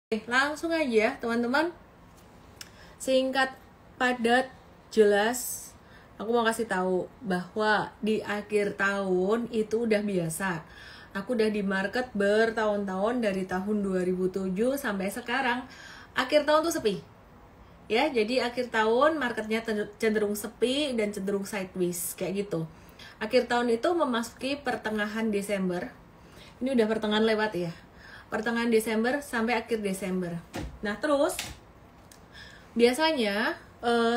Langsung aja teman-teman, singkat, padat, jelas. Aku mau kasih tahu bahwa di akhir tahun itu udah biasa. Aku udah di market bertahun-tahun, dari tahun 2007 sampai sekarang. Akhir tahun tuh sepi. Ya, jadi akhir tahun marketnya cenderung sepi dan cenderung sideways kayak gitu. Akhir tahun itu memasuki pertengahan Desember. Ini udah pertengahan lewat ya. Pertengahan Desember sampai akhir Desember. Nah, terus biasanya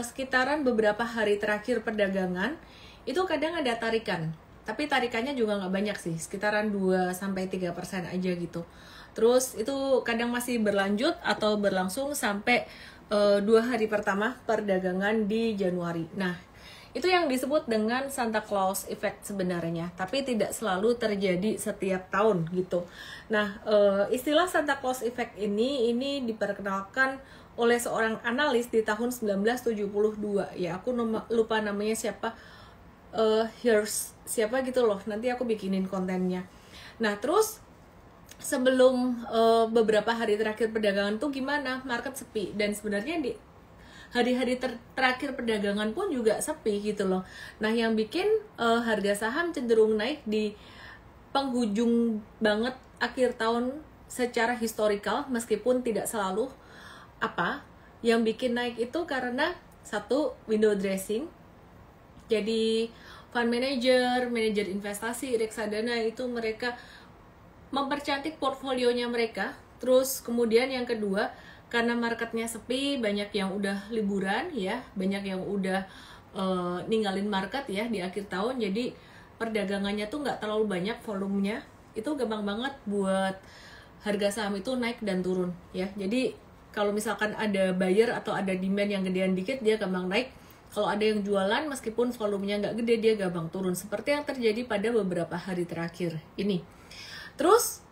sekitaran beberapa hari terakhir perdagangan itu kadang ada tarikan. Tapi tarikannya juga nggak banyak sih, sekitaran 2-3% aja gitu. Terus itu kadang masih berlanjut atau berlangsung sampai 2 hari pertama perdagangan di Januari. Nah, itu yang disebut dengan Santa Claus Effect sebenarnya, tapi tidak selalu terjadi setiap tahun gitu. Nah, istilah Santa Claus Effect ini diperkenalkan oleh seorang analis di tahun 1972. Ya, aku lupa namanya siapa, siapa gitu loh. Nanti aku bikinin kontennya. Nah, terus sebelum beberapa hari terakhir perdagangan tuh gimana? Market sepi, dan sebenarnya di hari-hari terakhir perdagangan pun juga sepi gitu loh. Nah, yang bikin harga saham cenderung naik di penghujung banget akhir tahun secara historikal, meskipun tidak selalu. Yang bikin naik itu karena satu, window dressing. Jadi fund manager, manajer investasi, reksadana itu mereka mempercantik portfolionya mereka. Terus kemudian yang kedua, karena marketnya sepi, banyak yang udah liburan ya, banyak yang udah ninggalin market ya di akhir tahun, jadi perdagangannya tuh nggak terlalu banyak volumenya. Itu gampang banget buat harga saham itu naik dan turun ya. Jadi kalau misalkan ada buyer atau ada demand yang gedean dikit, dia gampang naik. Kalau ada yang jualan, meskipun volumenya nggak gede, dia gampang turun, seperti yang terjadi pada beberapa hari terakhir ini. Terus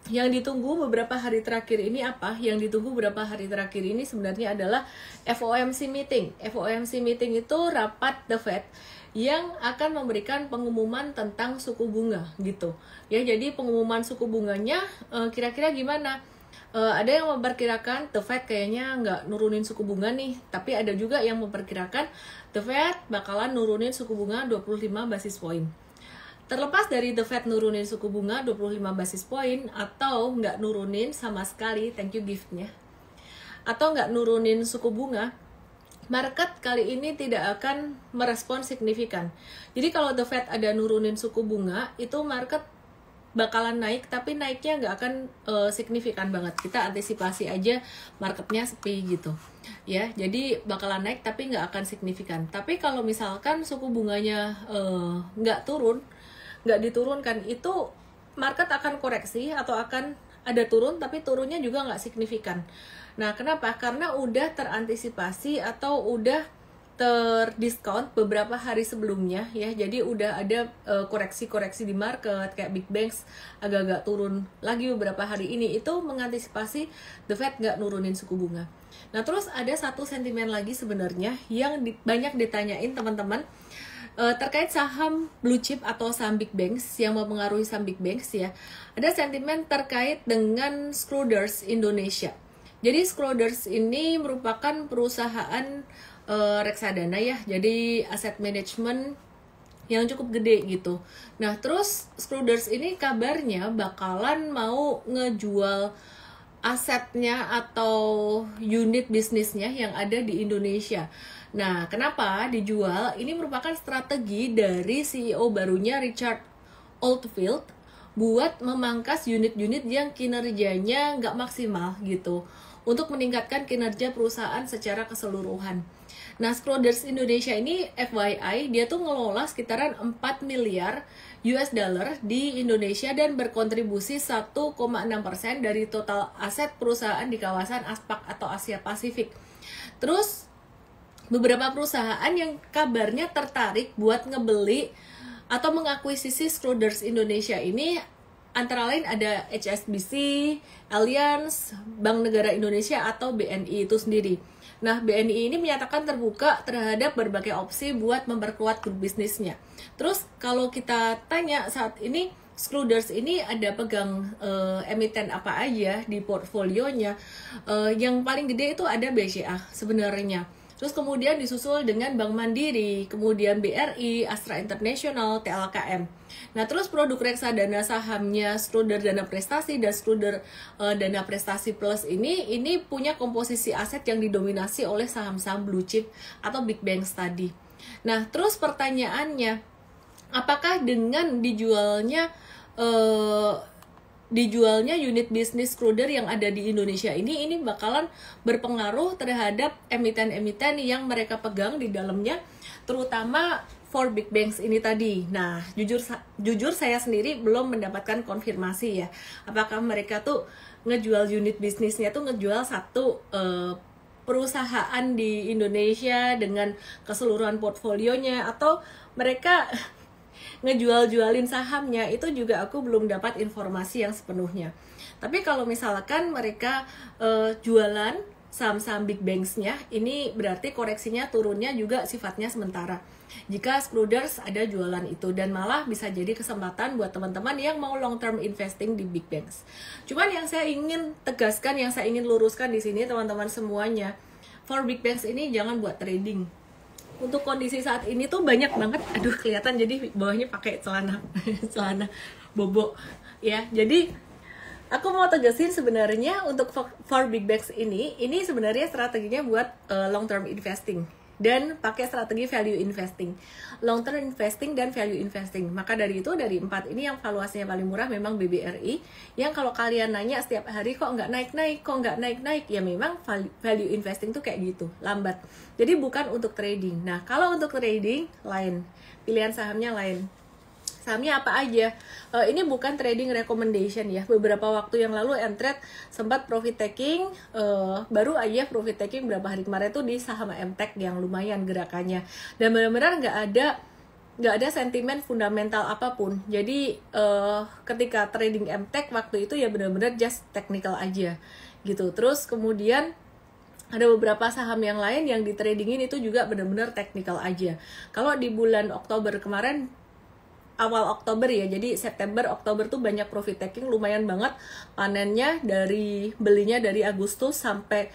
yang ditunggu beberapa hari terakhir ini apa? Yang ditunggu beberapa hari terakhir ini sebenarnya adalah FOMC meeting. FOMC meeting itu rapat The Fed yang akan memberikan pengumuman tentang suku bunga gitu. Ya, jadi pengumuman suku bunganya kira-kira gimana? Ada yang memperkirakan The Fed kayaknya nggak nurunin suku bunga nih, tapi ada juga yang memperkirakan The Fed bakalan nurunin suku bunga 25 basis point. Terlepas dari The Fed nurunin suku bunga 25 basis point atau nggak nurunin sama sekali, thank you giftnya, atau nggak nurunin suku bunga, market kali ini tidak akan merespon signifikan. Jadi kalau The Fed ada nurunin suku bunga, itu market bakalan naik, tapi naiknya nggak akan signifikan banget. Kita antisipasi aja marketnya sepi gitu ya, jadi bakalan naik tapi nggak akan signifikan. Tapi kalau misalkan suku bunganya nggak diturunkan, itu market akan koreksi atau akan ada turun, tapi turunnya juga nggak signifikan. Nah, kenapa? Karena udah terantisipasi atau udah terdiskon beberapa hari sebelumnya ya. Jadi udah ada koreksi-koreksi di market, kayak big banks agak-agak turun lagi beberapa hari ini. Itu mengantisipasi The Fed nggak nurunin suku bunga. Nah, terus ada satu sentimen lagi sebenarnya yang banyak ditanyain teman-teman, terkait saham blue chip atau saham big banks yang mempengaruhi saham big banks ya. Ada sentimen terkait dengan Schroders Indonesia. Jadi Schroders ini merupakan perusahaan reksadana ya, jadi aset management yang cukup gede gitu. Nah, terus Schroders ini kabarnya bakalan mau ngejual asetnya atau unit bisnisnya yang ada di Indonesia. Nah, kenapa dijual? Ini merupakan strategi dari CEO barunya Richard Oldfield buat memangkas unit-unit yang kinerjanya nggak maksimal gitu, untuk meningkatkan kinerja perusahaan secara keseluruhan. Nah, Schroders Indonesia ini FYI, dia tuh ngelola sekitaran 4 miliar US dollar di Indonesia dan berkontribusi 1,6% dari total aset perusahaan di kawasan ASPAC atau Asia Pasifik. Terus beberapa perusahaan yang kabarnya tertarik buat ngebeli atau mengakuisisi Schroders Indonesia ini antara lain ada HSBC, Allianz, Bank Negara Indonesia atau BNI itu sendiri. Nah, BNI ini menyatakan terbuka terhadap berbagai opsi buat memperkuat grup bisnisnya. Terus kalau kita tanya saat ini, Scruders ini ada pegang emiten apa aja di portfolionya. Yang paling gede itu ada BCA sebenarnya. Terus kemudian disusul dengan Bank Mandiri, kemudian BRI, Astra International, TLKM. Nah, terus produk reksadana sahamnya Schroder Dana Prestasi dan Schroder Dana Prestasi Plus ini punya komposisi aset yang didominasi oleh saham-saham blue chip atau big banks tadi. Nah, terus pertanyaannya, apakah dengan dijualnya unit bisnis Schroder yang ada di Indonesia ini bakalan berpengaruh terhadap emiten-emiten yang mereka pegang di dalamnya, terutama for big banks ini tadi. Nah, jujur saya sendiri belum mendapatkan konfirmasi ya, apakah mereka tuh ngejual unit bisnisnya tuh ngejual satu perusahaan di Indonesia dengan keseluruhan portfolionya, atau mereka ngejual-jualin sahamnya. Itu juga aku belum dapat informasi yang sepenuhnya. Tapi kalau misalkan mereka jualan saham-saham big banks-nya, ini berarti koreksinya turunnya juga sifatnya sementara. Jika Scruders ada jualan itu, dan malah bisa jadi kesempatan buat teman-teman yang mau long term investing di big banks. Cuman yang saya ingin tegaskan, yang saya ingin luruskan di sini teman-teman semuanya, for big banks ini jangan buat trading. Untuk kondisi saat ini tuh banyak banget, aduh kelihatan jadi bawahnya pakai celana celana bobo ya. Jadi aku mau tegasin sebenarnya untuk for big banks ini sebenarnya strateginya buat long term investing dan pakai strategi value investing, long term investing dan value investing. Maka dari itu, dari 4 ini yang valuasinya paling murah memang BBRI, yang kalau kalian nanya setiap hari kok nggak naik-naik, ya memang value investing tuh kayak gitu, lambat. Jadi bukan untuk trading. Nah, kalau untuk trading lain, pilihan sahamnya lain. Sahamnya apa aja? Ini bukan trading recommendation ya. Beberapa waktu yang lalu Mtrade sempat profit taking, baru aja profit taking berapa hari kemarin tuh di saham MTech yang lumayan gerakannya. Dan benar-benar nggak ada sentimen fundamental apapun. Jadi ketika trading MTech waktu itu ya benar-benar just technical aja gitu. Terus kemudian ada beberapa saham yang lain yang di tradingin itu juga benar-benar technical aja. Kalau di bulan Oktober kemarin, awal Oktober ya, jadi September, Oktober tuh banyak profit taking, lumayan banget panennya, dari belinya dari Agustus sampai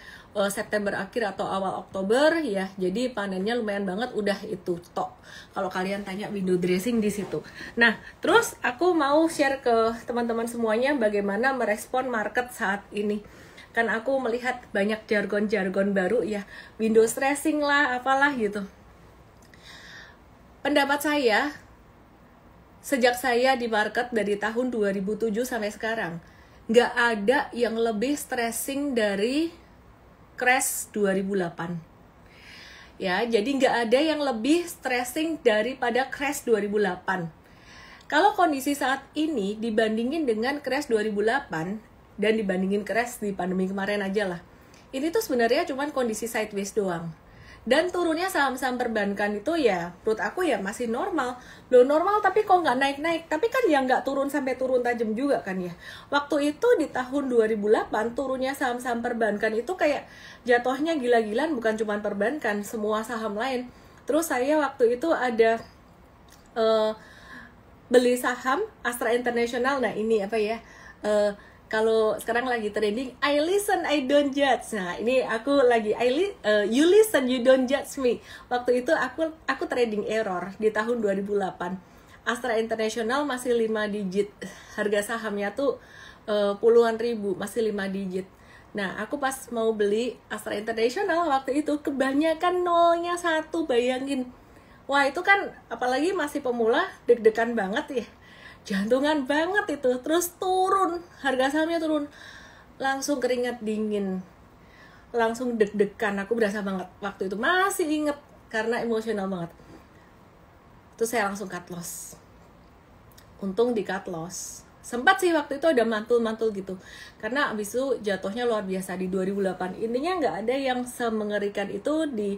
September akhir atau awal Oktober ya. Jadi panennya lumayan banget, udah itu tok. Kalau kalian tanya window dressing di situ. Nah, terus aku mau share ke teman-teman semuanya bagaimana merespon market saat ini. Kan aku melihat banyak jargon-jargon baru ya, window dressing lah, apalah gitu. Pendapat saya, sejak saya di market dari tahun 2007 sampai sekarang, nggak ada yang lebih stressing dari crash 2008. Ya, jadi nggak ada yang lebih stressing daripada crash 2008. Kalau kondisi saat ini dibandingin dengan crash 2008 dan dibandingin crash di pandemi kemarin aja lah, ini tuh sebenarnya cuman kondisi sideways doang. Dan turunnya saham-saham perbankan itu ya menurut aku ya masih normal. Belum normal tapi kok nggak naik-naik. Tapi kan ya nggak turun sampai turun tajam juga kan ya. Waktu itu di tahun 2008 turunnya saham-saham perbankan itu kayak jatuhnya gila-gilaan, bukan cuma perbankan, semua saham lain. Terus saya waktu itu ada beli saham Astra International. Nah ini apa ya, kalau sekarang lagi trending, I listen, I don't judge. Nah, ini aku lagi you listen, you don't judge me. Waktu itu aku trading error di tahun 2008. Astra International masih 5 digit. Harga sahamnya tuh puluhan ribu, masih 5 digit. Nah, aku pas mau beli Astra International waktu itu kebanyakan nolnya 1, bayangin. Wah, itu kan apalagi masih pemula, deg-degan banget ya. Jantungan banget itu. Terus turun, harga sahamnya turun, langsung keringat dingin, langsung deg-degan. Aku berasa banget waktu itu, masih inget karena emosional banget. Terus saya langsung cut loss. Untung di cut loss. Sempat sih waktu itu ada mantul-mantul gitu, karena abis itu jatuhnya luar biasa di 2008. Intinya nggak ada yang semengerikan itu di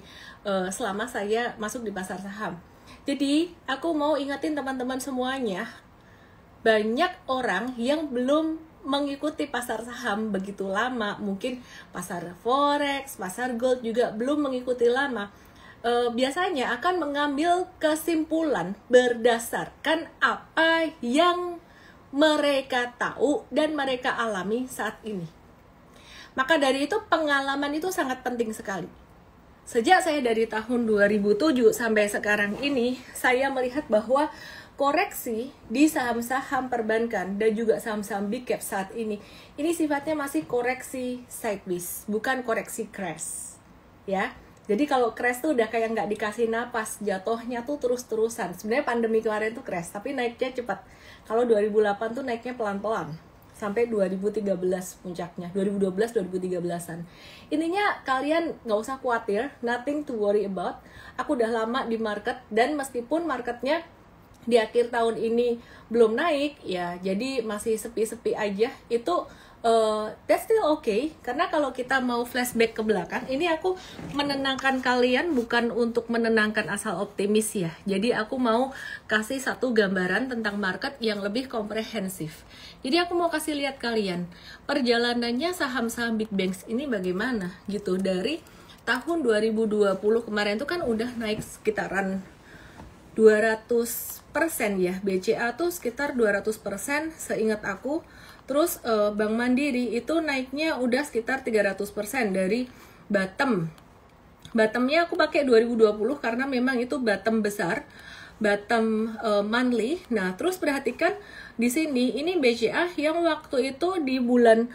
selama saya masuk di pasar saham. Jadi aku mau ingetin teman-teman semuanya, banyak orang yang belum mengikuti pasar saham begitu lama, mungkin pasar forex, pasar gold juga belum mengikuti lama. Biasanya akan mengambil kesimpulan berdasarkan apa yang mereka tahu dan mereka alami saat ini. Maka dari itu pengalaman itu sangat penting sekali. Sejak saya dari tahun 2007 sampai sekarang ini, saya melihat bahwa koreksi di saham-saham perbankan dan juga saham-saham big cap saat ini sifatnya masih koreksi sideways, bukan koreksi crash. Ya. Jadi kalau crash tuh udah kayak nggak dikasih napas, jatuhnya tuh terus-terusan. Sebenarnya pandemi kemarin tuh crash, tapi naiknya cepat. Kalau 2008 tuh naiknya pelan-pelan. Sampai 2013 puncaknya, 2012, 2013-an. Intinya kalian nggak usah khawatir, nothing to worry about. Aku udah lama di market, dan meskipun marketnya di akhir tahun ini belum naik, ya jadi masih sepi-sepi aja, itu that's still okay. Karena kalau kita mau flashback ke belakang, ini aku menenangkan kalian, bukan untuk menenangkan asal optimis ya. Jadi aku mau kasih satu gambaran tentang market yang lebih komprehensif. Jadi aku mau kasih lihat kalian perjalanannya saham-saham big banks ini bagaimana gitu. Dari tahun 2020 kemarin tuh kan udah naik sekitaran 200% ya. BCA tuh sekitar 200% seingat aku. Terus Bank Mandiri itu naiknya udah sekitar 300% dari bottom. Bottomnya aku pakai 2020 karena memang itu bottom besar, bottom monthly. Nah, terus perhatikan di sini, ini BCA yang waktu itu di bulan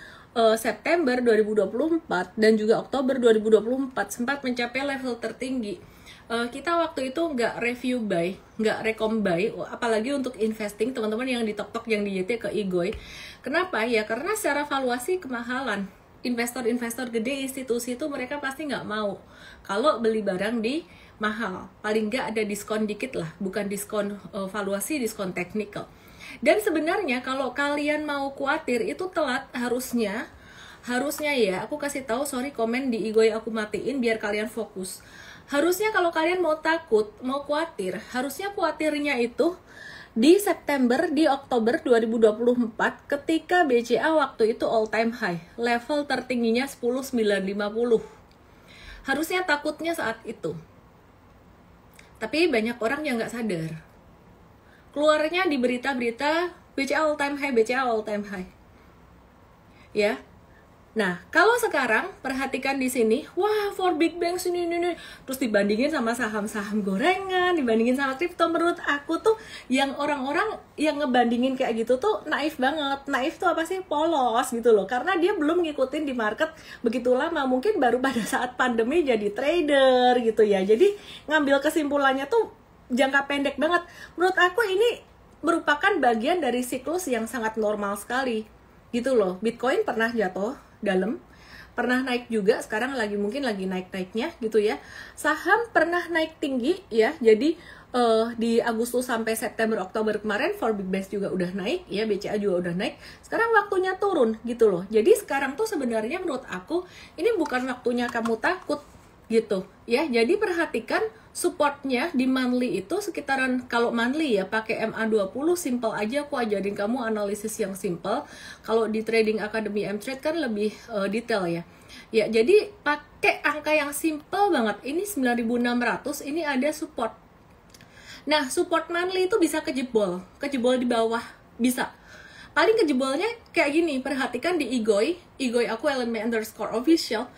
September 2024 dan juga Oktober 2024 sempat mencapai level tertinggi. Kita waktu itu nggak review buy, nggak rekom buy, apalagi untuk investing teman-teman yang di TokTok, yang di YT ke Igoy. Kenapa? Ya karena secara valuasi kemahalan. Investor-investor gede, institusi itu mereka pasti nggak mau kalau beli barang di mahal. Paling nggak ada diskon dikit lah, bukan diskon valuasi, diskon teknikal. Dan sebenarnya kalau kalian mau khawatir itu telat, harusnya ya, aku kasih tahu, sorry komen di Igoy aku matiin biar kalian fokus. Harusnya kalau kalian mau takut, mau khawatir, harusnya khawatirnya itu di September, di Oktober 2024 ketika BCA waktu itu all time high, level tertingginya 10.950. Harusnya takutnya saat itu. Tapi banyak orang yang nggak sadar. Keluarnya di berita-berita BCA all time high, BCA all time high. Ya. Nah, kalau sekarang perhatikan di sini, wah, for big banks ini, terus dibandingin sama saham-saham gorengan, dibandingin sama kripto, menurut aku tuh yang orang-orang yang ngebandingin kayak gitu tuh naif banget. Naif tuh apa sih? Polos gitu loh. Karena dia belum ngikutin di market begitu lama, mungkin baru pada saat pandemi jadi trader gitu ya. Jadi ngambil kesimpulannya tuh jangka pendek banget. Menurut aku ini merupakan bagian dari siklus yang sangat normal sekali gitu loh. Bitcoin pernah jatuh dalam, pernah naik juga, sekarang mungkin lagi naik-naiknya gitu ya. Saham pernah naik tinggi ya, jadi di Agustus sampai September Oktober kemarin for big banks juga udah naik ya, BCA juga udah naik. Sekarang waktunya turun gitu loh. Jadi sekarang tuh sebenarnya menurut aku ini bukan waktunya kamu takut gitu ya. Jadi perhatikan supportnya di monthly itu sekitaran, kalau monthly ya pakai MA20, simple aja, aku ajarin kamu analisis yang simple. Kalau di Trading Academy M-Trade kan lebih detail ya. Ya, jadi pakai angka yang simple banget. Ini 9.600, ini ada support. Nah, support monthly itu bisa kejebol di bawah, bisa. Paling kejebolnya kayak gini, perhatikan di Igoy aku @LME_official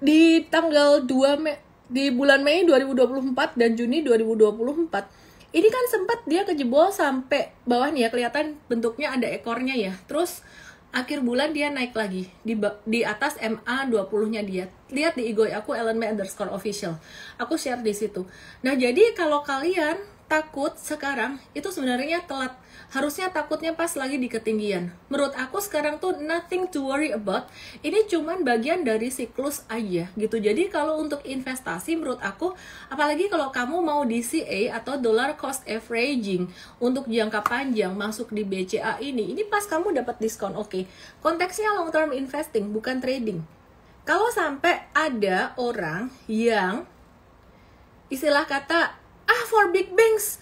di tanggal 2 Mei, di bulan Mei 2024 dan Juni 2024 ini kan sempat dia kejebol sampai bawah nih ya, kelihatan bentuknya ada ekornya ya. Terus akhir bulan dia naik lagi di atas MA20-nya dia. Lihat di Igoy aku @LME_official. Aku share di situ. Nah, jadi kalau kalian takut sekarang itu sebenarnya telat. Harusnya takutnya pas lagi di ketinggian. Menurut aku sekarang tuh nothing to worry about. Ini cuman bagian dari siklus aja gitu. Jadi kalau untuk investasi menurut aku, apalagi kalau kamu mau DCA atau dollar cost averaging untuk jangka panjang masuk di BCA ini pas kamu dapat diskon. Oke. Konteksnya long term investing, bukan trading. Kalau sampai ada orang yang istilah kata for big banks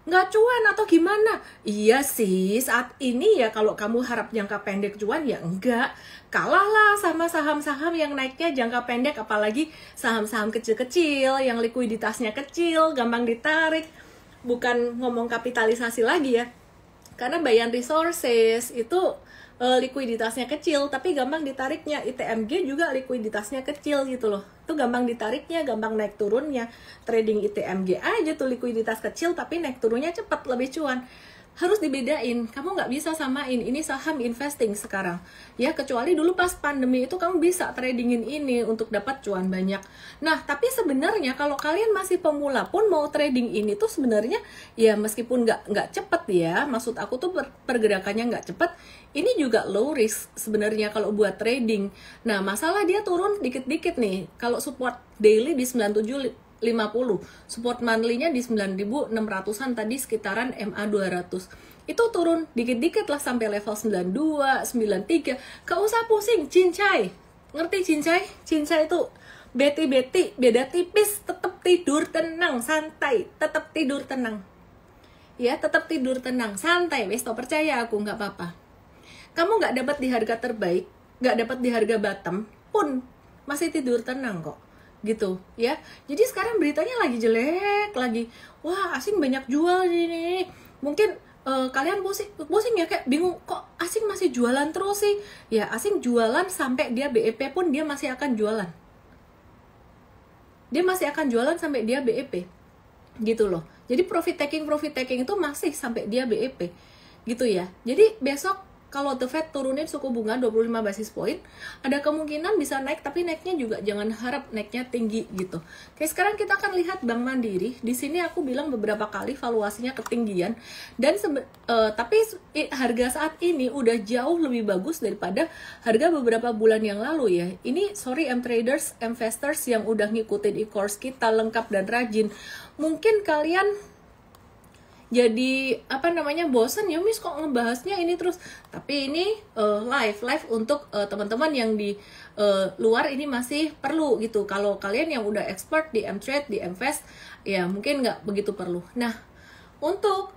nggak cuan atau gimana? Iya sih, saat ini ya kalau kamu harap jangka pendek cuan ya enggak. Kalahlah sama saham-saham yang naiknya jangka pendek, apalagi saham-saham kecil-kecil yang likuiditasnya kecil, gampang ditarik. Bukan ngomong kapitalisasi lagi ya. Karena Bayan Resources itu likuiditasnya kecil tapi gampang ditariknya. ITMG juga likuiditasnya kecil gitu loh, itu gampang ditariknya, gampang naik turunnya. Trading ITMG aja tuh likuiditas kecil tapi naik turunnya cepat, lebih cuan. Harus dibedain, kamu nggak bisa samain ini saham investing sekarang ya, kecuali dulu pas pandemi itu kamu bisa tradingin ini untuk dapat cuan banyak. Nah tapi sebenarnya kalau kalian masih pemula pun mau trading ini tuh sebenarnya ya meskipun nggak cepet ya, maksud aku tuh pergerakannya nggak cepet, ini juga low risk sebenarnya kalau buat trading. Nah masalah dia turun dikit-dikit nih, kalau support daily di 97.50, support monthly-nya di 9.600-an tadi, sekitaran MA 200. Itu turun dikit-dikit lah sampai level 92, 93. Gak usah pusing, cincai. Ngerti cincai? Cincai itu beti-beti, beda tipis, tetap tidur tenang, santai, tetap tidur tenang. Ya, tetap tidur tenang, santai, wes tau, percaya aku, nggak apa-apa. Kamu nggak dapat di harga terbaik, nggak dapat di harga bottom pun masih tidur tenang kok. Gitu ya. Jadi sekarang beritanya lagi jelek lagi. Wah, asing banyak jual ini. Mungkin kalian pusing ya, kayak bingung kok asing masih jualan terus sih. Ya, asing jualan sampai dia BEP pun dia masih akan jualan. Dia masih akan jualan sampai dia BEP. Gitu loh. Jadi profit taking itu masih sampai dia BEP. Gitu ya. Jadi besok kalau The Fed turunin suku bunga 25 basis point, ada kemungkinan bisa naik, tapi naiknya juga jangan harap naiknya tinggi gitu. Oke, sekarang kita akan lihat Bank Mandiri. Di sini aku bilang beberapa kali valuasinya ketinggian, dan tapi harga saat ini udah jauh lebih bagus daripada harga beberapa bulan yang lalu ya. Ini sorry traders, investors yang udah ngikutin e-course kita lengkap dan rajin. Mungkin kalian jadi bosen ya, Miss kok ngebahasnya ini terus. Tapi ini live untuk teman-teman yang di luar ini masih perlu gitu. Kalau kalian yang udah expert di M-Trade, di M-Fast, ya mungkin nggak begitu perlu. Nah, untuk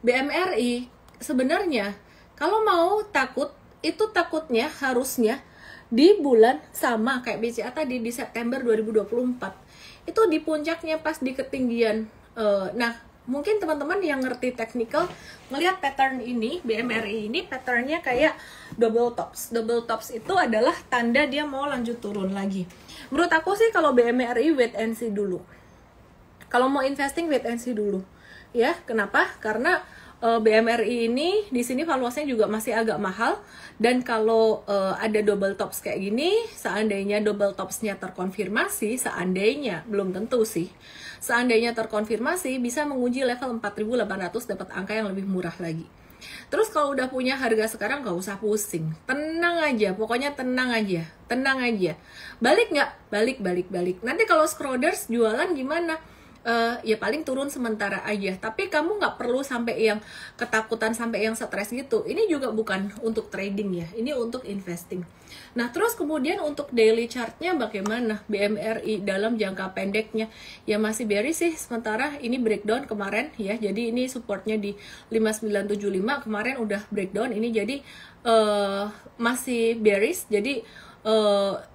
BMRI sebenarnya kalau mau takut, itu takutnya harusnya di bulan sama kayak BCA tadi di September 2024. Itu di puncaknya pas di ketinggian. Nah, mungkin teman-teman yang ngerti technical ngelihat pattern ini, BMRI ini patternnya kayak double tops. Double tops itu adalah tanda dia mau lanjut turun lagi. Menurut aku sih kalau BMRI wait and see dulu. Kalau mau investing wait and see dulu. Ya, kenapa? Karena BMRI ini di sini valuasinya juga masih agak mahal, dan kalau ada double tops kayak gini, seandainya double topsnya terkonfirmasi, seandainya belum tentu sih, seandainya terkonfirmasi bisa menguji level 4.800, dapat angka yang lebih murah lagi. Terus kalau udah punya harga sekarang gak usah pusing, tenang aja, pokoknya tenang aja. Balik nggak? Balik. Nanti kalau scrollers jualan gimana? Ya paling turun sementara aja, tapi kamu nggak perlu sampai yang ketakutan, sampai yang stres gitu. Ini juga bukan untuk trading ya, ini untuk investing. Nah terus kemudian untuk daily chartnya bagaimana BMRI dalam jangka pendeknya? Ya masih bearish sih, sementara ini breakdown kemarin ya, jadi ini supportnya di 5975, kemarin udah breakdown ini, jadi masih bearish, jadi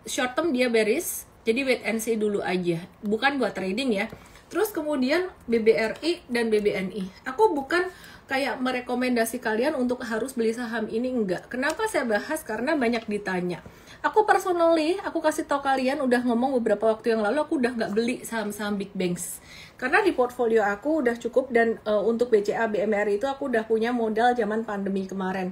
short term dia bearish, jadi wait and see dulu aja, bukan buat trading ya. Terus kemudian BBRI dan BBNI. Aku bukan kayak merekomendasi kalian untuk harus beli saham ini, enggak. Kenapa saya bahas? Karena banyak ditanya. Aku personally, aku kasih tau kalian, udah ngomong beberapa waktu yang lalu, aku udah nggak beli saham-saham big banks. Karena di portfolio aku udah cukup, dan untuk BCA, BMRI itu aku udah punya modal zaman pandemi kemarin.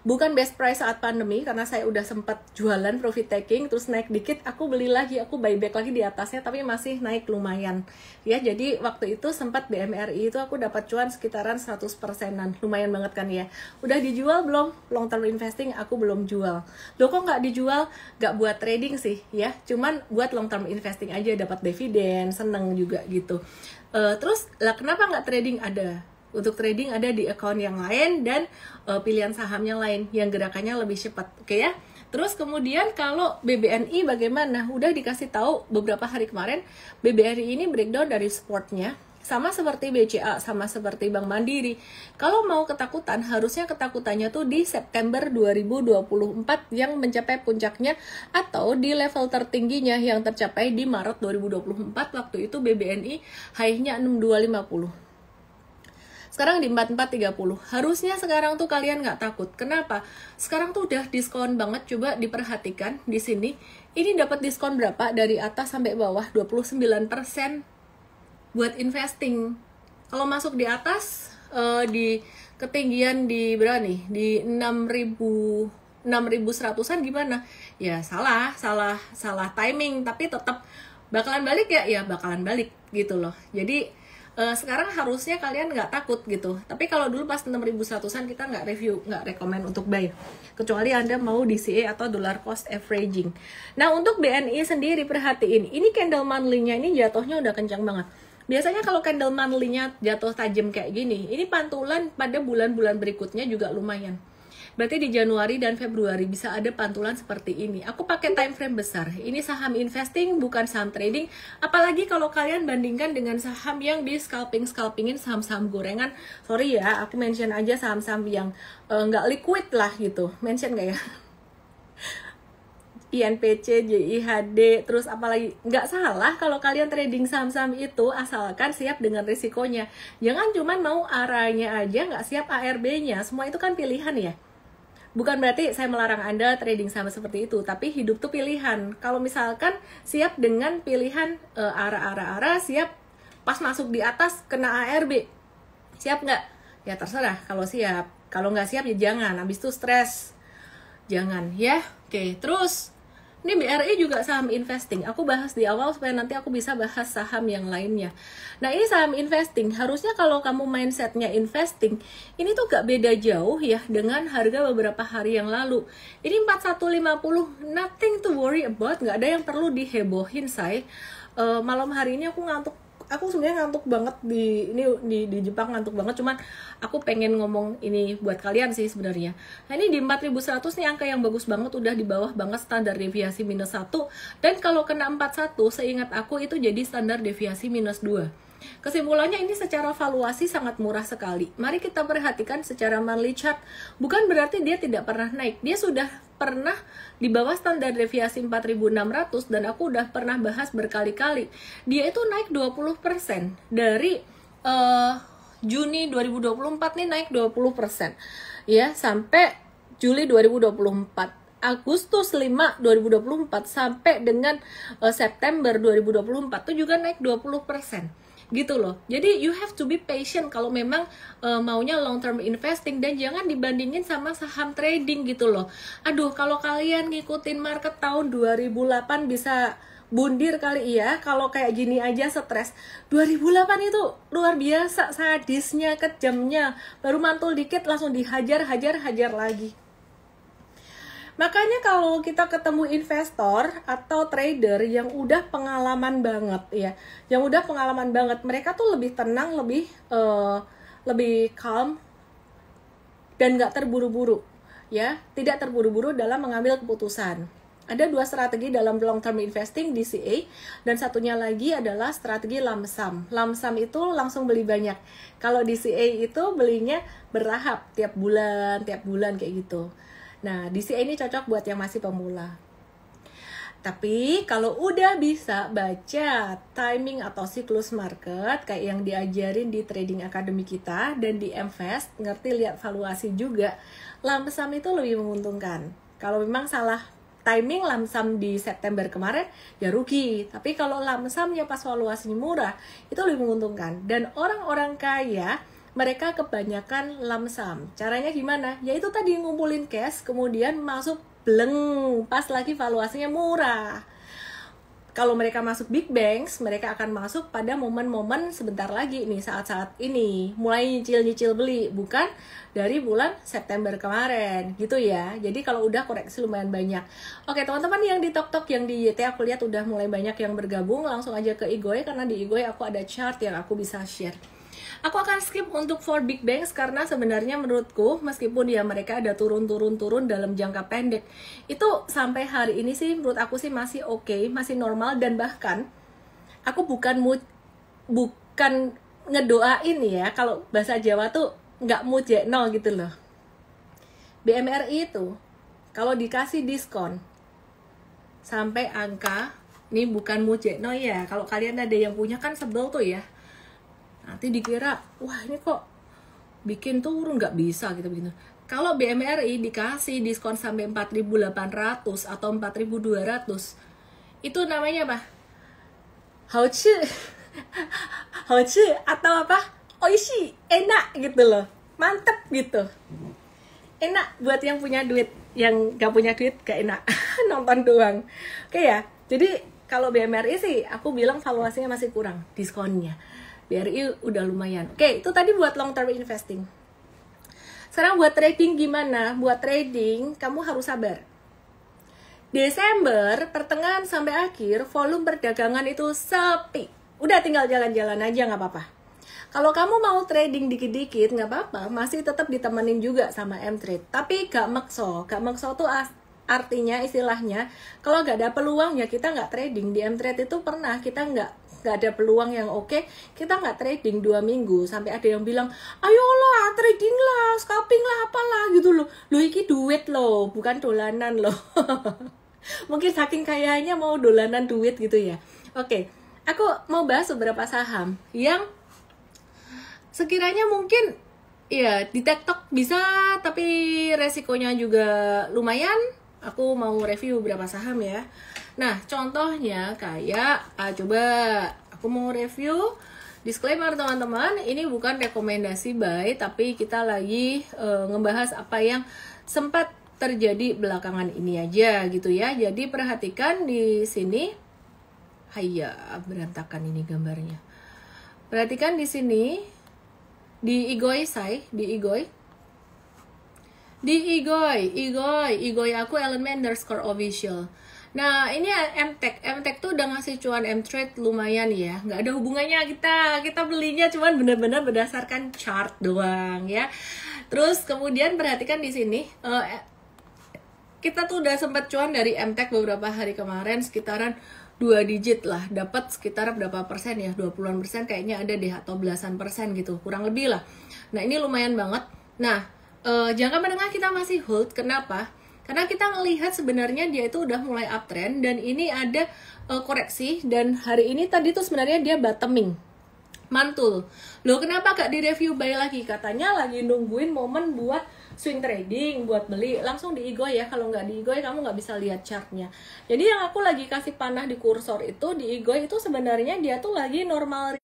Bukan best price saat pandemi, karena saya udah sempat jualan profit taking, terus naik dikit, aku beli lagi, aku buyback lagi di atasnya, tapi masih naik lumayan. Ya, jadi waktu itu sempat BMRI itu aku dapat cuan sekitaran 100%-an, lumayan banget kan ya. Udah dijual belum? Long term investing aku belum jual. Loh kok nggak dijual? Nggak buat trading sih ya, cuman buat long term investing aja, dapat dividen, seneng juga gitu. Terus lah kenapa nggak trading? Ada. Untuk trading ada di account yang lain, dan pilihan saham yang lain yang gerakannya lebih cepat, oke ya. Terus kemudian kalau BBNI bagaimana? Udah dikasih tahu beberapa hari kemarin, BBNI ini breakdown dari supportnya, sama seperti BCA, sama seperti Bank Mandiri. Kalau mau ketakutan, harusnya ketakutannya tuh di September 2024 yang mencapai puncaknya, atau di level tertingginya yang tercapai di Maret 2024, waktu itu BBNI high-nya 6250. Sekarang di 44.30. Harusnya sekarang tuh kalian nggak takut. Kenapa? Sekarang tuh udah diskon banget. Coba diperhatikan di sini. Ini dapat diskon berapa? Dari atas sampai bawah 29% buat investing. Kalau masuk di atas di ketinggian di berapa nih? Di 6.100-an gimana? Ya salah timing, tapi tetap bakalan balik ya bakalan balik gitu loh. Jadi sekarang harusnya kalian nggak takut gitu. Tapi kalau dulu pas 6.100-an kita nggak review, nggak rekomend untuk buy, kecuali Anda mau DCA atau dollar cost averaging. Nah, untuk BNI sendiri perhatiin, ini candle monthly-nya ini jatuhnya udah kencang banget. Biasanya kalau candle monthly-nya jatuh tajam kayak gini, ini pantulan pada bulan-bulan berikutnya juga lumayan. Berarti di Januari dan Februari bisa ada pantulan seperti ini. Aku pakai time frame besar. Ini saham investing, bukan saham trading. Apalagi kalau kalian bandingkan dengan saham yang di scalpingin saham-saham gorengan. Sorry ya, aku mention aja saham-saham yang nggak liquid lah gitu. Mention nggak ya? INPC, JIHD, terus apalagi. Nggak salah kalau kalian trading saham-saham itu, asalkan siap dengan risikonya. Jangan cuman mau arahnya aja, nggak siap ARB-nya. Semua itu kan pilihan ya. Bukan berarti saya melarang Anda trading saham seperti itu, tapi hidup tuh pilihan. Kalau misalkan siap dengan pilihan arah-arah, siap pas masuk di atas kena ARB, siap nggak? Ya terserah, kalau siap. Kalau nggak siap ya jangan, habis itu stres. Jangan ya. Oke, terus ini BRI juga saham investing. Aku bahas di awal supaya nanti aku bisa bahas saham yang lainnya. Nah, ini saham investing. Harusnya kalau kamu mindsetnya investing, ini tuh gak beda jauh ya dengan harga beberapa hari yang lalu. Ini 4150, nothing to worry about. Gak ada yang perlu dihebohin, say. Malam hari ini aku ngantuk. Aku sebenarnya ngantuk banget di Jepang, ngantuk banget, cuman aku pengen ngomong ini buat kalian sih sebenarnya. Nah, ini di 4100 nih angka yang bagus banget, udah di bawah banget standar deviasi -1, dan kalau kena 41 seingat aku itu jadi standar deviasi -2. Kesimpulannya ini secara valuasi sangat murah sekali. Mari kita perhatikan secara monthly chart. Bukan berarti dia tidak pernah naik. Dia sudah pernah di bawah standar deviasi 4600 dan aku udah pernah bahas berkali-kali. Dia itu naik 20% dari Juni 2024 nih naik 20%. Ya, sampai Juli 2024. Agustus 5 2024 sampai dengan September 2024 itu juga naik 20%. Gitu loh. Jadi you have to be patient kalau memang maunya long term investing, dan jangan dibandingin sama saham trading gitu loh. Aduh, kalau kalian ngikutin market tahun 2008 bisa bundir kali ya. Kalau kayak gini aja stres. 2008 itu luar biasa sadisnya, kejamnya. Baru mantul dikit langsung dihajar lagi. Makanya kalau kita ketemu investor atau trader yang udah pengalaman banget ya, mereka tuh lebih tenang, lebih calm dan nggak terburu-buru ya, tidak terburu-buru dalam mengambil keputusan. Ada dua strategi dalam long term investing, DCA, dan satunya lagi adalah strategi lump sum. Lump sum itu langsung beli banyak. Kalau DCA itu belinya bertahap tiap bulan kayak gitu. Nah, DCA ini cocok buat yang masih pemula. Tapi kalau udah bisa baca timing atau siklus market kayak yang diajarin di trading academy kita dan di Mvest, ngerti lihat valuasi juga, lump sum itu lebih menguntungkan. Kalau memang salah timing lump sum di September kemarin ya rugi. Tapi kalau lump sumnya pas valuasinya murah, itu lebih menguntungkan. Dan orang-orang kaya mereka kebanyakan lump sum. Caranya gimana? Yaitu tadi ngumpulin cash, kemudian masuk bleng pas lagi valuasinya murah. Kalau mereka masuk big banks, mereka akan masuk pada momen-momen sebentar lagi nih, saat-saat ini mulai nyicil beli, bukan dari bulan September kemarin gitu ya. Jadi kalau udah koreksi lumayan banyak. Oke teman-teman yang di TokTok, yang di YT aku lihat udah mulai banyak yang bergabung. Langsung aja ke Igoy, karena di Igoy aku ada chart yang aku bisa share. Aku akan skip untuk for big banks karena sebenarnya menurutku meskipun ya mereka ada turun dalam jangka pendek, itu sampai hari ini sih menurut aku sih masih oke, masih normal, dan bahkan aku bukan ngedoain ya, kalau bahasa Jawa tuh nggak mujekno gitu loh. BMRI itu kalau dikasih diskon sampai angka, ini bukan mujekno ya, kalau kalian ada yang punya kan sebel tuh ya, nanti dikira wah ini kok bikin turun nggak bisa gitu begitu. Kalau BMRI dikasih diskon sampai 4.800 atau 4.200, itu namanya apa? Hauchi, hauchi atau apa? Oishi, enak gitu loh, mantep gitu. Enak buat yang punya duit, yang gak punya duit gak enak. Nonton doang. Oke ya, jadi kalau BMRI sih aku bilang valuasinya masih kurang diskonnya. BRI udah lumayan. Oke, itu tadi buat long term investing. Sekarang buat trading gimana? Buat trading kamu harus sabar. Desember pertengahan sampai akhir volume perdagangan itu sepi. Udah tinggal jalan-jalan aja nggak apa-apa. Kalau kamu mau trading dikit-dikit nggak apa-apa, masih tetap ditemenin juga sama M-Trade. Tapi gak makso tuh artinya istilahnya kalau nggak ada peluang ya kita nggak trading. Di M-Trade itu pernah kita nggak ada peluang yang oke, kita nggak trading 2 minggu sampai ada yang bilang ayolah trading lah, scalping lah, apalah gitu loh. Lo iki duit loh, bukan dolanan loh. Mungkin saking kayanya mau dolanan duit gitu ya. Oke, aku mau bahas beberapa saham yang sekiranya mungkin ya di TikTok bisa tapi resikonya juga lumayan. Aku mau review beberapa saham ya. Nah, contohnya kayak coba aku mau review. Disclaimer teman-teman, ini bukan rekomendasi buy, tapi kita lagi ngebahas apa yang sempat terjadi belakangan ini aja gitu ya. Jadi perhatikan di sini. Hayya, berantakan ini gambarnya. Perhatikan di sini. Di Igoi aku Elemen_official. Nah ini MTech tuh udah ngasih cuan M-Trade lumayan ya, nggak ada hubungannya kita belinya cuman bener-bener berdasarkan chart doang ya. Terus kemudian perhatikan di sini kita tuh udah sempat cuan dari MTech beberapa hari kemarin sekitaran 2 digit lah, dapat sekitar berapa persen ya, 20-an persen kayaknya ada deh, atau belasan persen gitu, kurang lebih lah. Nah ini lumayan banget. Nah jangka menengah kita masih hold, kenapa? Karena kita ngelihat sebenarnya dia itu udah mulai uptrend dan ini ada koreksi, dan hari ini tadi tuh sebenarnya dia bottoming, mantul. Loh kenapa gak di-review buy lagi? Katanya lagi nungguin momen buat swing trading, buat beli. Langsung di Igoi ya, kalau nggak di Igoi kamu nggak bisa lihat chartnya. Jadi yang aku lagi kasih panah di kursor itu, di Igoi itu sebenarnya dia tuh lagi normal.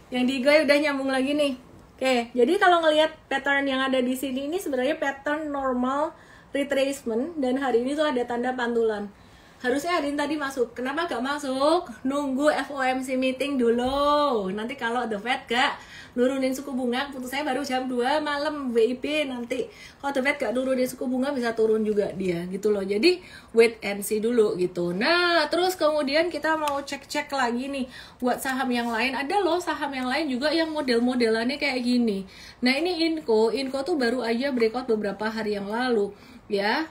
Yang di Igoi udah nyambung lagi nih. Oke, jadi kalau ngelihat pattern yang ada di sini, ini sebenarnya pattern normal retracement, dan hari ini tuh ada tanda pantulan. Harusnya hari ini tadi masuk. Kenapa gak masuk? Nunggu FOMC meeting dulu. Nanti kalau The Fed gak nurunin suku bunga, putusnya baru jam 2 malam WIB nanti. Kalau The Fed gak nurunin suku bunga bisa turun juga dia gitu loh. Jadi wait and see dulu gitu. Nah terus kemudian kita mau cek-cek lagi nih buat saham yang lain. Ada loh saham yang lain juga yang model-modelannya kayak gini. Nah ini Inco tuh baru aja breakout beberapa hari yang lalu ya.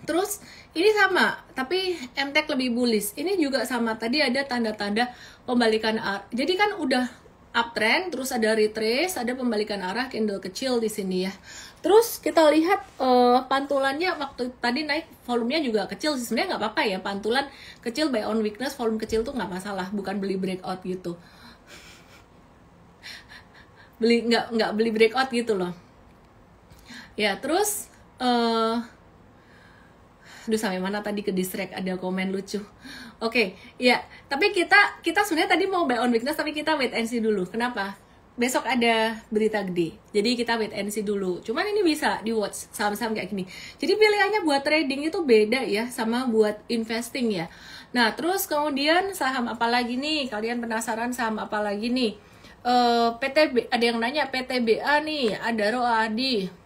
Terus ini sama, tapi MTech lebih bullish. Ini juga sama, tadi ada tanda-tanda pembalikan arah. Jadi kan udah uptrend, terus ada retrace, ada pembalikan arah, candle kecil di sini ya. Terus kita lihat pantulannya waktu tadi naik, volumenya juga kecil sih. Sebenarnya nggak apa-apa ya, pantulan kecil buy on weakness, volume kecil tuh nggak masalah, bukan beli breakout gitu. Nggak beli breakout gitu loh. Ya terus aduh sampai mana tadi ke distract, ada komen lucu. Oke, ya. Tapi kita sebenarnya tadi mau buy on weakness, tapi kita wait and see dulu. Kenapa? Besok ada berita gede. Jadi kita wait and see dulu. Cuman ini bisa di watch saham-saham kayak gini. Jadi pilihannya buat trading itu beda ya sama buat investing ya. Nah, terus kemudian saham apa lagi nih? Kalian penasaran saham apa lagi nih? PTB, ada yang nanya PTBA nih, ada Roadi.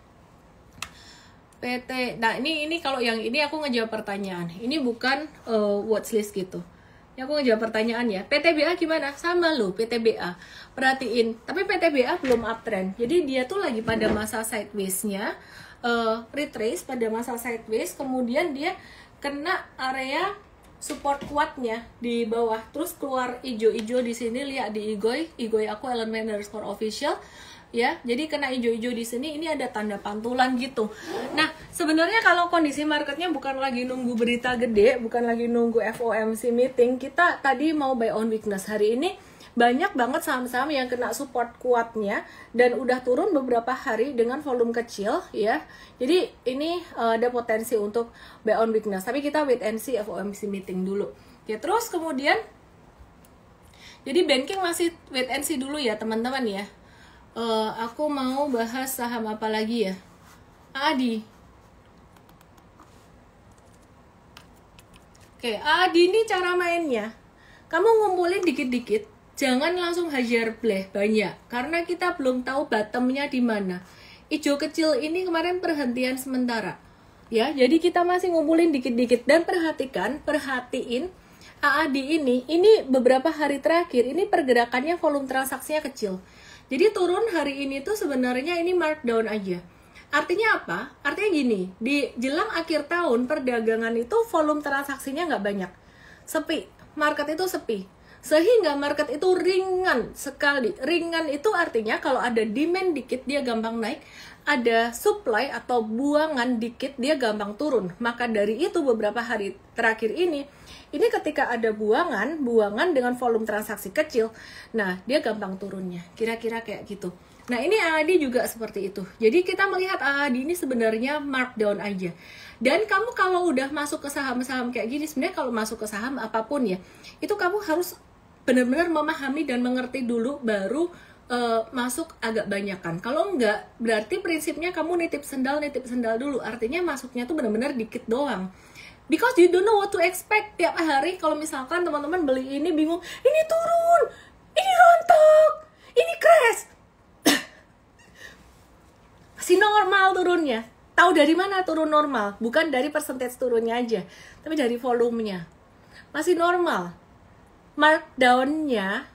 PT, nah ini kalau yang ini aku ngejawab pertanyaan. Ini bukan watchlist gitu. Ini aku ngejawab pertanyaan ya. PTBA gimana? Sama loh PTBA. Perhatiin, tapi PTBA belum uptrend. Jadi dia tuh lagi pada masa sideways-nya, retrace pada masa sideways, kemudian dia kena area support kuatnya di bawah. Terus keluar ijo-ijo di sini, lihat di Igoi aku Elemen_official. Ya, jadi kena hijau-hijau di sini, ini ada tanda pantulan gitu. Nah, sebenarnya kalau kondisi marketnya bukan lagi nunggu berita gede, bukan lagi nunggu FOMC meeting, kita tadi mau buy on weakness. Hari ini banyak banget saham-saham yang kena support kuatnya dan udah turun beberapa hari dengan volume kecil ya. Jadi ini ada potensi untuk buy on weakness, tapi kita wait and see FOMC meeting dulu ya. Terus kemudian jadi banking masih wait and see dulu ya teman-teman ya. Aku mau bahas saham apa lagi ya? ADI. Oke, ADI ini cara mainnya. Kamu ngumpulin dikit-dikit, jangan langsung hajar bleh banyak, karena kita belum tahu bottomnya di mana. Ijo kecil ini kemarin perhentian sementara, ya. Jadi kita masih ngumpulin dikit-dikit dan perhatiin AADI ini beberapa hari terakhir ini pergerakannya volume transaksinya kecil. Jadi turun hari ini tuh sebenarnya ini markdown aja. Artinya apa? Artinya gini, di jelang akhir tahun perdagangan itu volume transaksinya nggak banyak, sepi, market itu sepi, sehingga market itu ringan sekali. Ringan itu artinya kalau ada demand dikit dia gampang naik, ada supply atau buangan dikit dia gampang turun. Maka dari itu beberapa hari terakhir ini ketika ada buangan dengan volume transaksi kecil, nah dia gampang turunnya, kira-kira kayak gitu. Nah ini AADI juga seperti itu. Jadi kita melihat AADI ini sebenarnya markdown aja. Dan kamu kalau udah masuk ke saham-saham kayak gini, sebenarnya kalau masuk ke saham apapun ya, itu kamu harus benar-benar memahami dan mengerti dulu baru masuk agak banyakan. Kalau enggak, berarti prinsipnya kamu nitip sendal dulu. Artinya masuknya tuh benar-benar dikit doang. Because you don't know what to expect. Tiap hari kalau misalkan teman-teman beli ini bingung, ini turun, ini rontok, ini crash. Masih normal turunnya. Tahu dari mana turun normal? Bukan dari percentage turunnya aja, tapi dari volumenya. Masih normal. Markdown-nya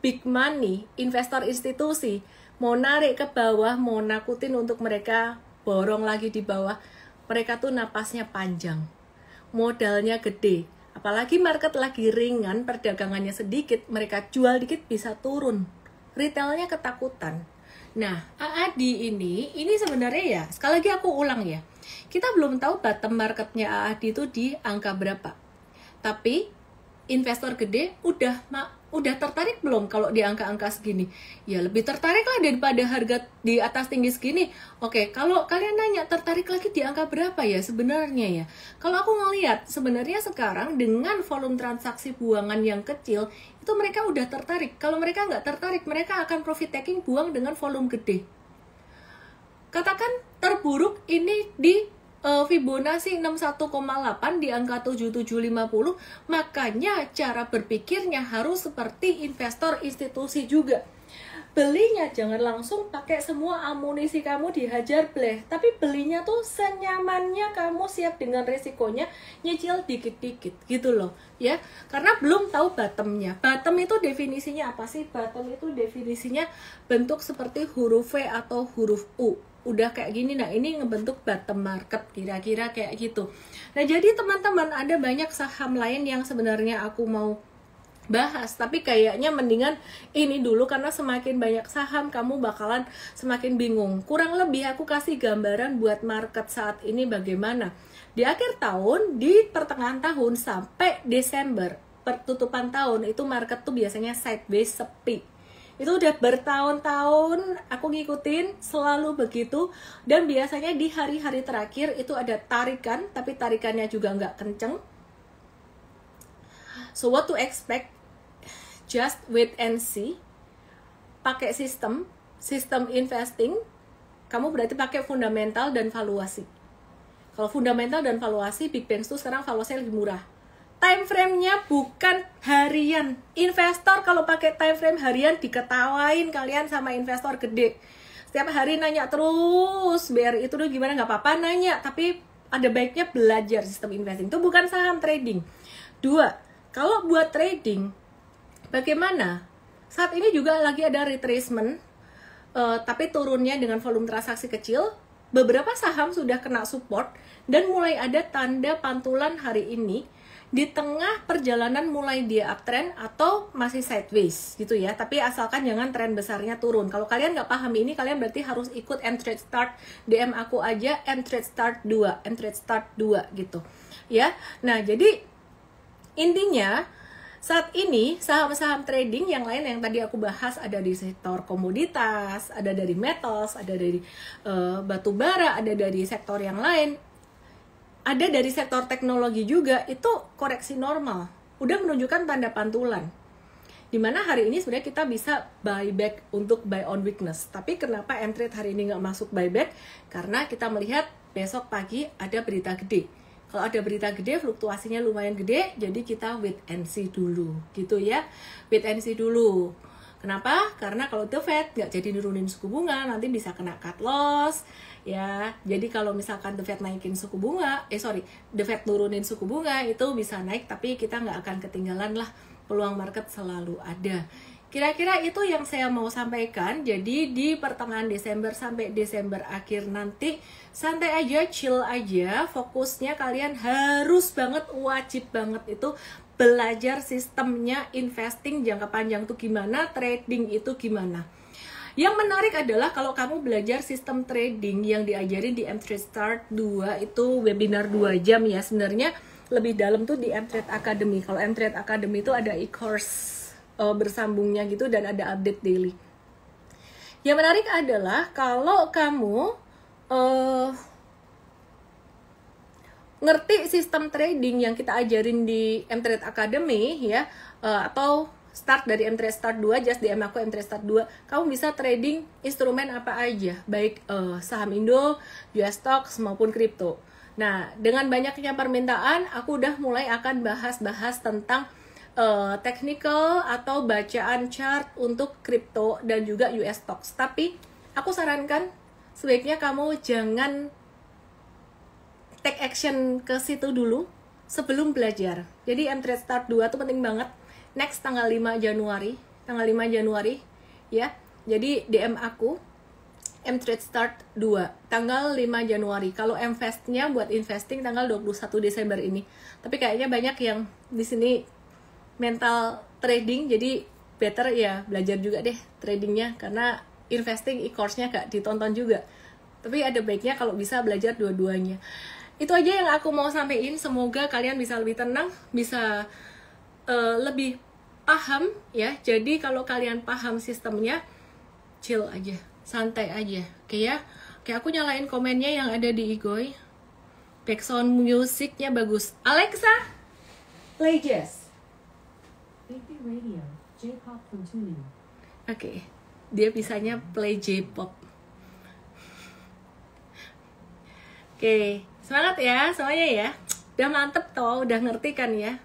big money, investor institusi mau narik ke bawah, mau nakutin untuk mereka borong lagi di bawah. Mereka tuh napasnya panjang, modalnya gede, apalagi market lagi ringan, perdagangannya sedikit, mereka jual dikit bisa turun, retailnya ketakutan. Nah, AADI ini sebenarnya ya, sekali lagi aku ulang ya, kita belum tahu bottom marketnya AADI itu di angka berapa, tapi investor gede udah tertarik belum kalau di angka-angka segini? Ya lebih tertarik lah daripada harga di atas tinggi segini. Oke, kalau kalian nanya tertarik lagi di angka berapa ya sebenarnya ya? Kalau aku ngelihat sebenarnya sekarang dengan volume transaksi buangan yang kecil, itu mereka udah tertarik. Kalau mereka nggak tertarik, mereka akan profit taking buang dengan volume gede. Katakan terburuk ini di Fibonacci 61,8 di angka 7750, makanya cara berpikirnya harus seperti investor institusi juga. Belinya jangan langsung pakai semua amunisi kamu dihajar bleh, tapi belinya tuh senyamannya kamu, siap dengan resikonya, nyicil dikit-dikit gitu loh ya, karena belum tahu bottomnya. Bottom itu definisinya apa sih? Bottom itu definisinya bentuk seperti huruf V atau huruf U, udah kayak gini. Nah ini ngebentuk bottom market, kira-kira kayak gitu. Nah jadi teman-teman, ada banyak saham lain yang sebenarnya aku mau bahas, tapi kayaknya mendingan ini dulu, karena semakin banyak saham kamu bakalan semakin bingung. Kurang lebih aku kasih gambaran buat market saat ini bagaimana. Di akhir tahun, di pertengahan tahun sampai Desember, pertutupan tahun, itu market tuh biasanya sideways, sepi. Itu udah bertahun-tahun aku ngikutin, selalu begitu. Dan biasanya di hari-hari terakhir itu ada tarikan, tapi tarikannya juga nggak kenceng. So what to expect? Just wait and see. Pakai sistem investing, kamu berarti pakai fundamental dan valuasi. Kalau fundamental dan valuasi, Big Bank tuh sekarang valuasinya lebih murah. Time frame-nya bukan harian. Investor kalau pakai time frame harian diketawain kalian sama investor gede. Setiap hari nanya terus, BRI itu dulu gimana, nggak apa-apa nanya, tapi ada baiknya belajar sistem investing. Itu bukan saham trading. 2, kalau buat trading, bagaimana? Saat ini juga lagi ada retracement, tapi turunnya dengan volume transaksi kecil. Beberapa saham sudah kena support dan mulai ada tanda pantulan hari ini. Di tengah perjalanan mulai dia uptrend atau masih sideways gitu ya, tapi asalkan jangan tren besarnya turun. Kalau kalian nggak paham ini, kalian berarti harus ikut Mtrade Start, DM aku aja Mtrade Start 2 gitu ya. Nah jadi intinya saat ini saham-saham trading yang lain yang tadi aku bahas ada di sektor komoditas, ada dari metals, ada dari batu bara, ada dari sektor yang lain, ada dari sektor teknologi juga, itu koreksi normal, udah menunjukkan tanda pantulan. Dimana hari ini sebenarnya kita bisa buyback untuk buy on weakness. Tapi kenapa M-Trade hari ini nggak masuk buyback? Karena kita melihat besok pagi ada berita gede. Kalau ada berita gede, fluktuasinya lumayan gede, jadi kita wait and see dulu, gitu ya. Wait and see dulu. Kenapa? Karena kalau The Fed nggak jadi nurunin suku bunga, nanti bisa kena cut loss, ya. Jadi kalau misalkan The Fed naikin suku bunga, The Fed nurunin suku bunga, itu bisa naik, tapi kita nggak akan ketinggalan lah, peluang market selalu ada. Kira-kira itu yang saya mau sampaikan. Jadi di pertengahan Desember sampai Desember akhir nanti santai aja, chill aja. Fokusnya kalian harus banget, wajib banget itu belajar sistemnya investing jangka panjang itu gimana, trading itu gimana. Yang menarik adalah kalau kamu belajar sistem trading yang diajarin di M-Trade Start 2, itu webinar 2 jam ya. Sebenarnya lebih dalam tuh di M-Trade Academy. Kalau M-Trade Academy itu ada e-course bersambungnya gitu dan ada update daily. Yang menarik adalah kalau kamu ngerti sistem trading yang kita ajarin di M-Trade Academy ya, atau start dari M-Trade Start 2, just DM aku M-Trade Start 2, kamu bisa trading instrumen apa aja, baik saham Indo, US stocks maupun kripto. Nah, dengan banyaknya permintaan, aku udah mulai akan bahas-bahas tentang technical atau bacaan chart untuk kripto dan juga US stocks. Tapi aku sarankan sebaiknya kamu jangan take action ke situ dulu sebelum belajar. Jadi M-Trade Start 2 itu penting banget. Next tanggal 5 Januari ya. Jadi DM aku M-Trade Start 2 tanggal 5 Januari. Kalau M-Fest-nya buat investing tanggal 21 Desember ini. Tapi kayaknya banyak yang di sini mental trading, jadi better ya belajar juga deh tradingnya, karena investing e-course-nya gak ditonton juga. Tapi ada baiknya kalau bisa belajar dua-duanya. Itu aja yang aku mau sampaikan. Semoga kalian bisa lebih tenang, bisa lebih paham ya. Jadi kalau kalian paham sistemnya, chill aja, santai aja, oke ya. Oke, aku nyalain komennya yang ada di Igoy. Background musiknya bagus. Alexa, play jazz. Radio, J-pop from tuning. Oke, dia bisanya play J-pop. Oke, semangat ya semuanya ya. Udah mantep toh, udah ngerti kan ya.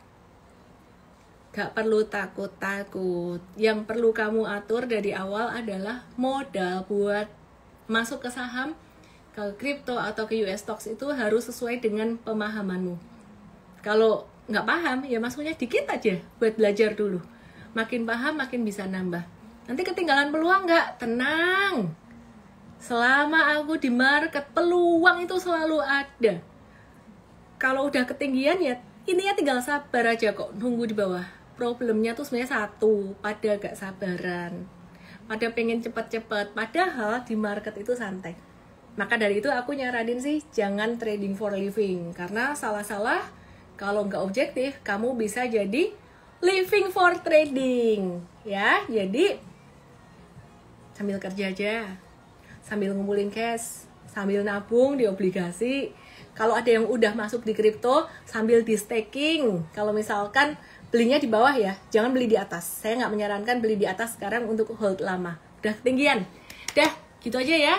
Gak perlu takut-takut. Yang perlu kamu atur dari awal adalah modal buat masuk ke saham, ke kripto atau ke US stocks itu harus sesuai dengan pemahamanmu. Kalau nggak paham, ya masuknya dikit aja buat belajar dulu. Makin paham, makin bisa nambah. Nanti ketinggalan peluang nggak? Tenang. Selama aku di market, peluang itu selalu ada. Kalau udah ketinggian ya, ininya tinggal sabar aja kok, nunggu di bawah. Problemnya tuh sebenarnya satu, pada gak sabaran. Pada pengen cepet-cepet, padahal di market itu santai. Maka dari itu aku nyaranin sih, jangan trading for living. Karena salah-salah, kalau nggak objektif, kamu bisa jadi living for trading, ya. Jadi sambil kerja aja, sambil ngumpulin cash, sambil nabung di obligasi. Kalau ada yang udah masuk di kripto, sambil di staking. Kalau misalkan belinya di bawah ya, jangan beli di atas. Saya nggak menyarankan beli di atas sekarang untuk hold lama. Udah ketinggian. Dah, gitu aja ya.